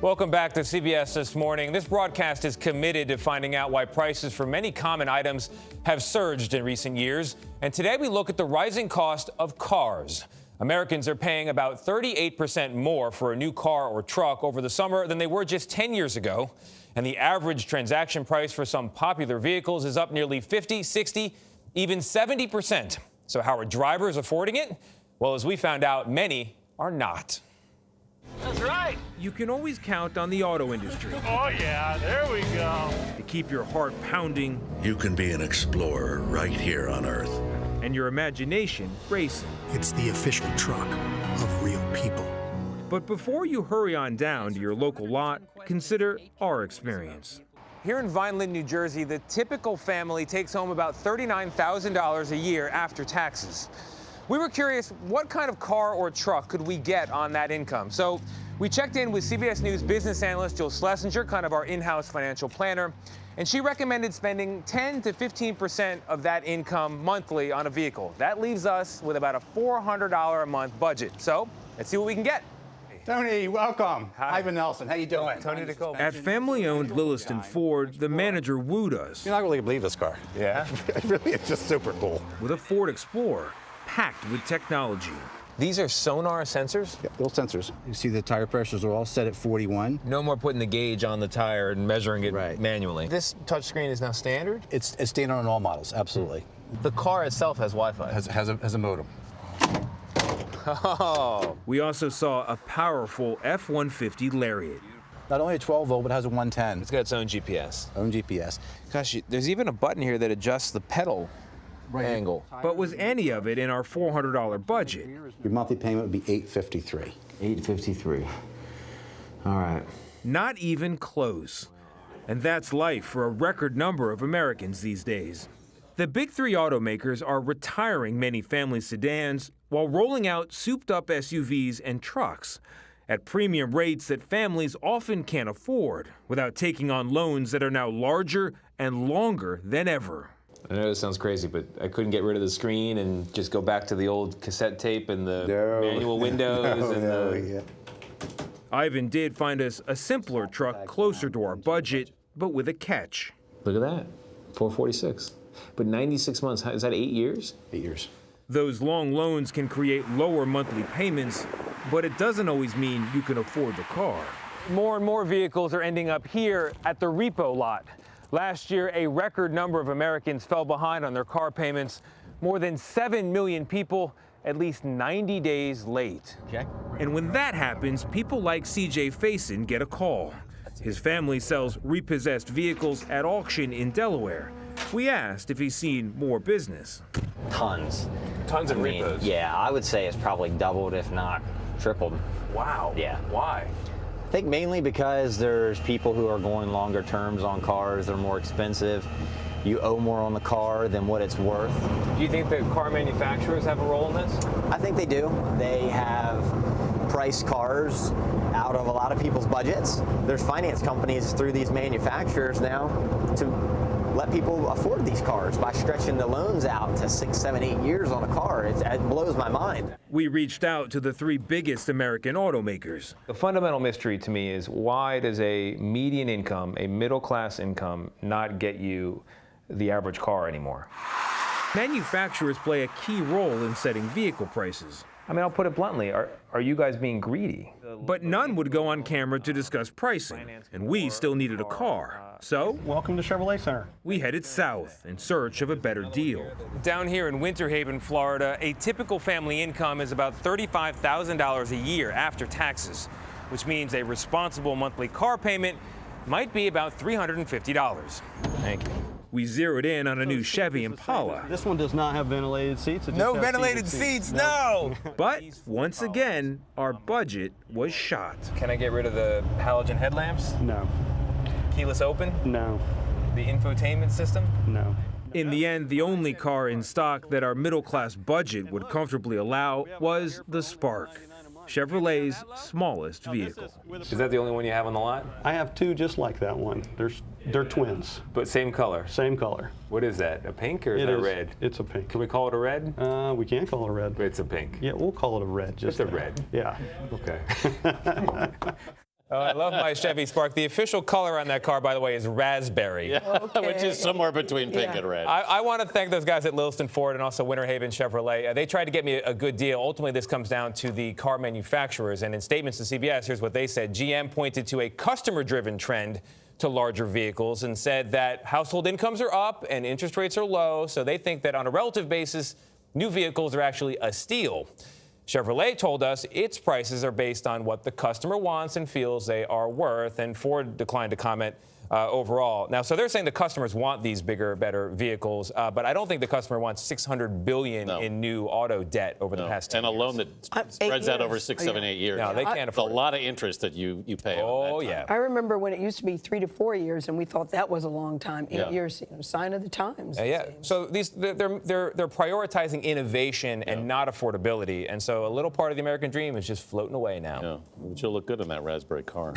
Welcome back to CBS This Morning. This broadcast is committed to finding out why prices for many common items have surged in recent years. And today we look at the rising cost of cars. Americans are paying about 38% more for a new car or truck over the summer than they were just 10 years ago. And the average transaction price for some popular vehicles is up nearly 50, 60, even 70%. So how are drivers affording it? Well, as we found out, many are not. That's right. You can always count on the auto industry. Oh, yeah, there we go. To keep your heart pounding. You can be an explorer right here on Earth. And your imagination racing. It's the official truck of real people. But before you hurry on down to your local lot, consider our experience. Here in Vineland, New Jersey, the typical family takes home about $39,000 a year after taxes. We were curious, what kind of car or truck could we get on that income? So we checked in with CBS News business analyst Jill Schlesinger, kind of our in-house financial planner, and she recommended spending 10 to 15% of that income monthly on a vehicle. That leaves us with about a $400 a month budget. So let's see what we can get. Tony, welcome. Hi. Ivan Nelson, how you doing? Tony Dokoupil. At family-owned Lilliston Ford, the manager wooed us. You're not really gonna believe this car. Yeah? Really, it's just super cool. With a Ford Explorer, packed with technology. These are sonar sensors? Yeah, little sensors. You see the tire pressures are all set at 41. No more putting the gauge on the tire and measuring it Right. manually. This touchscreen is now standard? It's standard on all models, absolutely. The car itself has Wi-Fi. Has a modem. Oh. We also saw a powerful F-150 Lariat. Not only a 12 volt, but has a 110. It's got its own GPS. Own GPS. Gosh, there's even a button here that adjusts the pedal angle. But was any of it in our $400 budget? Your monthly payment would be $853. $853. All right. Not even close. And that's life for a record number of Americans these days. The big three automakers are retiring many family sedans while rolling out souped-up SUVs and trucks at premium rates that families often can't afford without taking on loans that are now larger and longer than ever. I know this sounds crazy, but I couldn't get rid of the screen and just go back to the old cassette tape and the manual windows. Ivan did find us a simpler truck closer to our budget, but with a catch. Look at that. 446. But 96 months, is that 8 years? 8 years. Those long loans can create lower monthly payments, but it doesn't always mean you can afford the car. More and more vehicles are ending up here at the repo lot. Last year, a record number of Americans fell behind on their car payments. More than 7 million people at least 90 days late. Okay. And when that happens, people like C.J. Faison get a call. His family sells repossessed vehicles at auction in Delaware. We asked if he's seen more business. Tons. Tons of repos. Yeah, I would say it's probably doubled, if not tripled. Wow. Yeah. Why? I think mainly because there's people who are going longer terms on cars. They're more expensive. You owe more on the car than what it's worth. Do you think the car manufacturers have a role in this? I think they do. They have priced cars out of a lot of people's budgets. There's finance companies through these manufacturers now to let people afford these cars by stretching the loans out to 6, 7, 8 years on a car. It blows my mind. We reached out to the three biggest American automakers. The fundamental mystery to me is, why does a median income, a middle class income, not get you the average car anymore? Manufacturers play a key role in setting vehicle prices. I mean, I'll put it bluntly, are you guys being greedy? But none would go on camera to discuss pricing, and we still needed a car. So, welcome to Chevrolet Center. We headed south in search of a better deal. Down here in Winter Haven, Florida, a typical family income is about $35,000 a year after taxes, which means a responsible monthly car payment might be about $350. Thank you. We zeroed in on a new Chevy Impala. This one does not have ventilated seats. It just No has ventilated heated seats, no! But once again, our budget was shot. Can I get rid of the halogen headlamps? No, Keyless open? no, The infotainment system? no. In the end, the only car in stock that our middle-class budget would comfortably allow was the Spark, Chevrolet's smallest vehicle. Is that the only one you have on the lot? I have two just like that one. They're twins, But same color? same color. What is that, a pink or is It that is. red? It's a pink. Can we call it a red? We can call it a red. It's a pink. Yeah, we'll call it a red. Just It's a red. Yeah. Okay. Oh, I love my Chevy Spark. The official color on that car, by the way, is raspberry. Yeah, which is somewhere between pink and red. I want to thank those guys at Lewiston Ford and also Winter Haven Chevrolet. They tried to get me a good deal. Ultimately, this comes down to the car manufacturers. And in statements to CBS, here's what they said. GM pointed to a customer-driven trend to larger vehicles and said that household incomes are up and interest rates are low. So they think that on a relative basis, new vehicles are actually a steal. Chevrolet told us its prices are based on what the customer wants and feels they are worth, and Ford declined to comment overall. Now, so they're saying the customers want these bigger, better vehicles, but I don't think the customer wants $600 billion in new auto debt over the past 10 years. And a loan that spreads out over 6, 7, 8 years. No, they can't afford it. A lot of interest that you pay Oh, on that yeah. I remember when it used to be 3 to 4 years, and we thought that was a long time. 8 years, sign of the times. Yeah. So they're prioritizing innovation and not affordability, and so a little part of the American dream is just floating away now. Yeah, but you'll look good in that raspberry car.